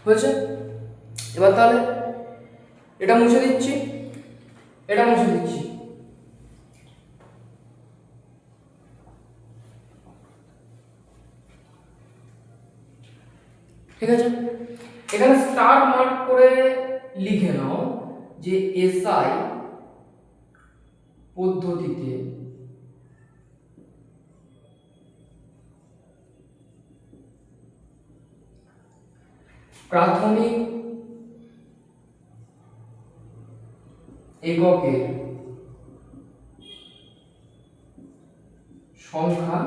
হয়েছে? এবার তাহলে এটা মুছে দিচ্ছি, এটা মুছে দিচ্ছি। ঠিক আছে, এখানে স্টার মার্ক করে লিখে নাও যে এসআই পদ্ধতিতে প্রাথমিক এককের সংখ্যা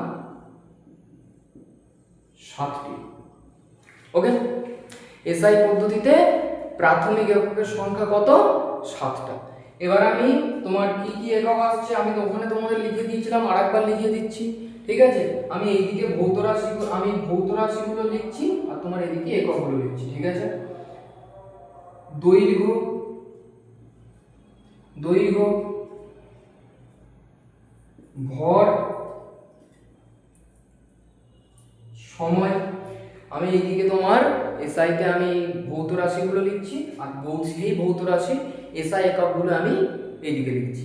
7টি। ওকে, এসআই পদ্ধতিতে প্রাথমিক এককের সংখ্যা কত? 7টা। এবার আমি তোমার কি কি একক আসছে আমি তো ওখানে তোমাদের লিখে দিয়েছিলাম, আরেকবার লিখে দিচ্ছি। ঠিক আছে, আমি এইদিকে ভৌত রাশিগুলো লিখছি আর তোমার এদিকে এককগুলো লিখছি। ঠিক আছে, দৈর্ঘ্য, ভর, সময়। আমি এইদিকে তোমার এসআইতে আমি ভৌত রাশিগুলো লিখছি আর সেই ভৌত রাশি এসআই এককগুলো আমি এইদিকে লিখছি।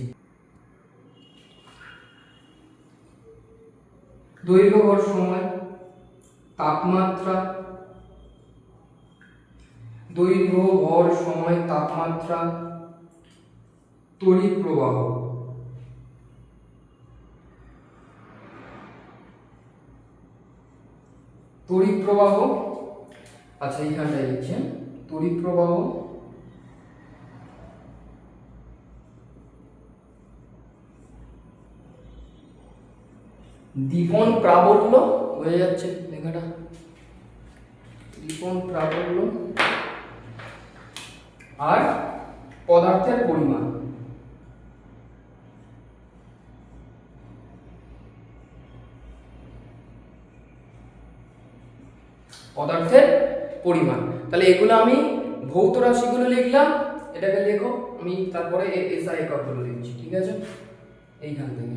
দৈর্ঘ্য, ভর, সময়, তাপমাত্রা, দৈর্ঘ্য, ভর, সময়, তাপমাত্রা, তড়িৎ প্রবাহ, আচ্ছা এইখানটায় লিখছি তড়িৎ প্রবাহ, দীপন প্রাবল্য, বোঝা যাচ্ছে লেখাটা? দীপন প্রাবল্য আর পদার্থের পরিমাণ। তাহলে এগুলো আমি ভৌত রাশিগুলো লিখলাম, এটাকে লেখো, আমি তারপরে এসআই এককগুলো লিখছি। ঠিক আছে, এইখান থেকে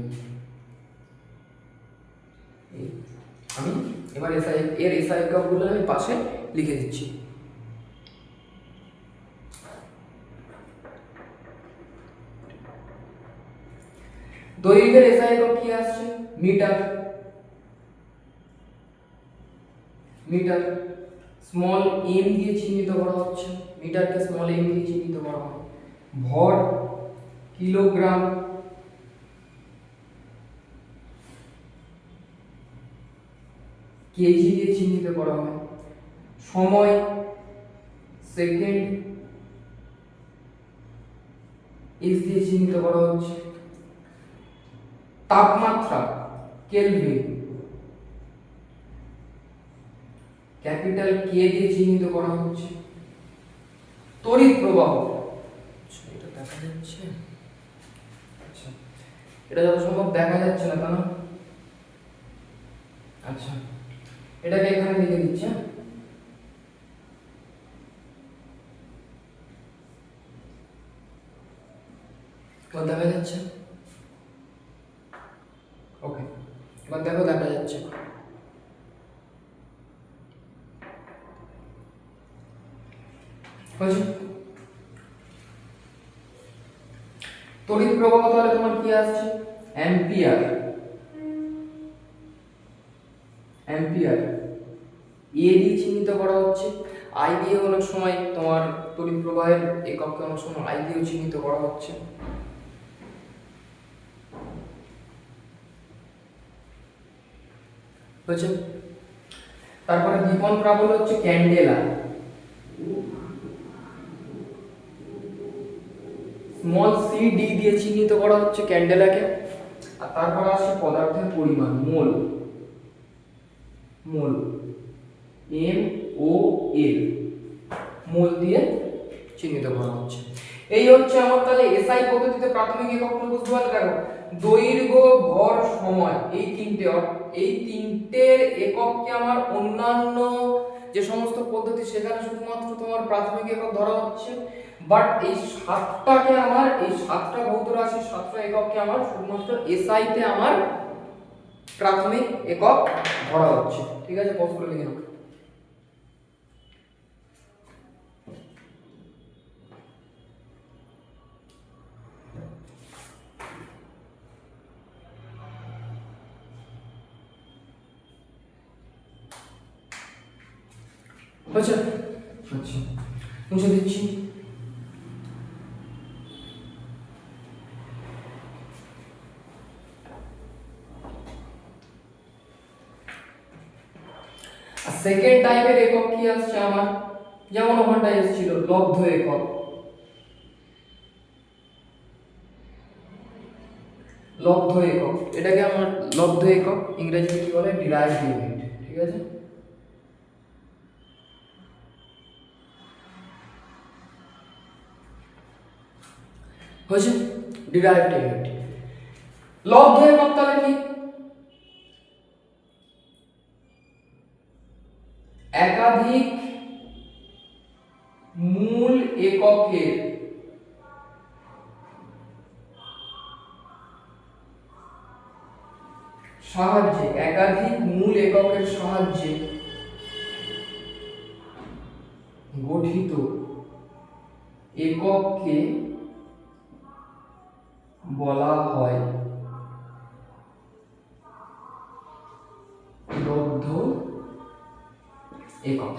আমি এবার এসআই এককগুলো আমি পাশে লিখে দিচ্ছি। দৈর্ঘ্যের এসআই একক কি আসছে? মিটার। স্মল এম দিয়ে চিহ্নিত করা হচ্ছে, মিটারকে স্মল এম দিয়ে চিহ্নিত করা হয়। ভর, কিলোগ্রাম, কেজি দিয়ে চিহ্নিত করা হয়। সময়, সেকেন্ড, এস দিয়ে চিহ্নিত করা হচ্ছে। তাপমাত্রা, কেলভিন, ক্যাপিটাল কে দিয়ে চিহ্নিত করা হচ্ছে। তড়িৎ প্রবাহ, এটা দেখা যাচ্ছে? আচ্ছা, এটা যত সম্ভব দেখা যাচ্ছে না, তা না? আচ্ছা, এটাকে এখানে লিখে দিচ্ছি। দেখা যাচ্ছে? ওকে, এবার দেখো দেখা যাচ্ছে। তড়িৎ প্রবাহ তাহলে তোমার কি আসছে? অ্যাম্পিয়ার। এ দিয়ে চিহ্নিত করা হচ্ছে। আই দিয়ে অনেক সময় তোমার তড়িৎ প্রবাহের এককে অনেক সময় আই দিয়েও চিহ্নিত করা হচ্ছে। হচ্ছে, তারপরে দীপন প্রাবল্য হচ্ছে ক্যান্ডেলা। স্মল সি ডি দিয়ে চিহ্নিত করা হচ্ছে ক্যান্ডেলাকে। আর তারপর আসছে পদার্থের পরিমাণ, মোল, এম ও এল, মোল দিয়ে চিহ্নিত করা হচ্ছে। এই হচ্ছে আমার তাহলে এসআই পদ্ধতিতে প্রাথমিক এককগুলো বুঝতে পারলে। দেখো, দৈর্ঘ্য, ভর, সময়, এই তিনটের একককে আমার অন্যান্য যে সমস্ত পদ্ধতি সেখানে শুধুমাত্র তোমার প্রাথমিক একক ধরা হচ্ছে, বাট এই 7টাকে আমার, এই 7টা ভৌত রাশি 7টা একককে আমার শুধুমাত্র এসআই তে আমার প্রাথমিক একক ধরা হচ্ছে। ঠিক আছে, পজ করে লিখে নাও। আচ্ছা আচ্ছা মুছে দিচ্ছি। আর সেকেন্ড টাইপের একক কি আসছে আমার, যেমন ওখানটায় এসেছিল লব্ধ একক। লব্ধ একক, এটাকে আমার লব্ধ একক ইংরেজিতে কি বলে, ডিরাইভড ইউনিট। ঠিক আছে, হয়েছে ডিরাইভড ইউনিট। লব্ধ একক তাহলে কি, একাধিক মূল এককের সাহায্যে, একাধিক মূল এককের সাহায্যে গঠিত একককে বলা হয় লব্ধ একক।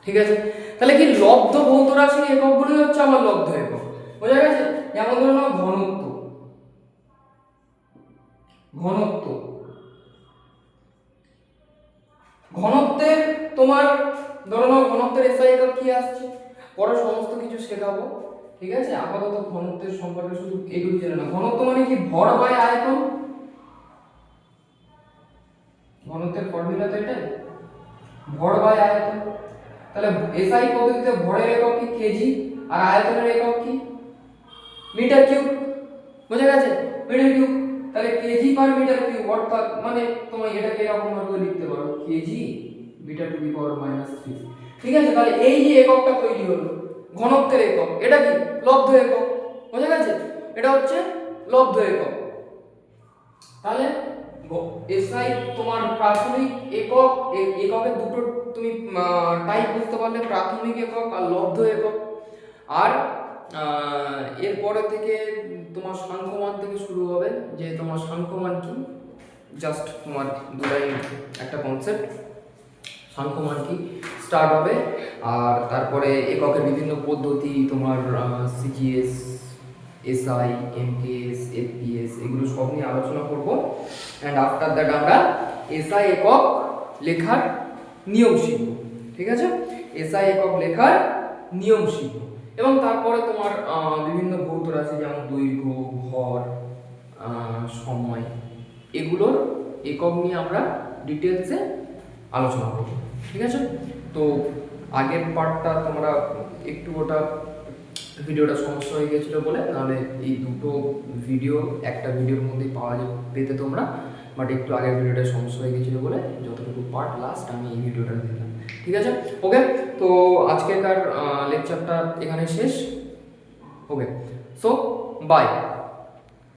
ঠিক আছে, তাহলে কি লব্ধ ভৌত রাশির এককগুলোই হচ্ছে আমার লব্ধ একক। বোঝা গেছে? যেমন ধরো না ঘনত্ব, ঘনত্ব ঘনত্বের তোমার ধরো না ঘনত্বের এসআই একক কি আসছে, পরে সমস্ত কিছু শেখাবো। ঠিক আছে, আপাতত ঘনত্বের সম্পর্কে শুধু এগুলো জেনে না। ঘনত্ব মানে কি, ভর বাই আয়তন। ঘনত্বের ফর্মুলা তো এটাই, ভর বাই আয়তন। তাহলে এসআই পদ্ধতিতে ভরের একক কি কেজি, আর আয়তনের একক কি মিটার কিউব। বোঝা গেছে? Metre cube. তাহলে কেজি পার মিটার কিউব, অর্থাৎ মানে তুমি এটাকে এরকম ভাবে লিখতে পারো, KG metre to the power -3। ঠিক আছে, তাহলে এই যে এককটা তৈরি হলো ঘনত্বের একক, এটা কি লব্ধ একক। বোঝা গেছে? এটা হচ্ছে লব্ধ একক। তাহলে এসআই তোমার প্রাথমিক একক, এককের দুটো তুমি টাইপ বুঝতে পারলে, প্রাথমিক একক আর লব্ধ একক। আর এরপরে থেকে তোমার সাংখ্যমান থেকে শুরু হবে, যে তোমার সাংখ্যমান কি, জাস্ট তোমার দু লাইন একটা কনসেপ্ট, সাংখ্যমান কি স্টার্ট হবে। আর তারপরে এককের বিভিন্ন পদ্ধতি, তোমার সিজিএস, এসআই, এমকেএস, এফপিএস, এগুলো সব নিয়ে আলোচনা করব। অ্যান্ড আফটার দ্যাট আমরা এসআই একক লেখার নিয়ম শিখব। ঠিক আছে, এসআই একক লেখার নিয়ম শিখব। এবং তারপরে তোমার বিভিন্ন ভৌত রাশি, যেমন দৈর্ঘ্য, ভর, সময়, এগুলোর একক নিয়ে আমরা ডিটেলসে আলোচনা করব। ঠিক আছে, তো আগের পার্টটা তোমরা একটু ওটা ভিডিওটা সমস্যা হয়ে গেছিলো বলে, নাহলে এই দুটো ভিডিও একটা ভিডিওর মধ্যেই পাওয়া পেতে তোমরা, বাট একটু আগের ভিডিওটা সমস্যা হয়ে গেছিলো বলে যতটুকু পার্ট লাস্ট আমি এই ভিডিওটা দিলাম। ঠিক আছে, ওকে। তো আজকের লেকচারটা এখানে শেষ। ওকে, সো বাই।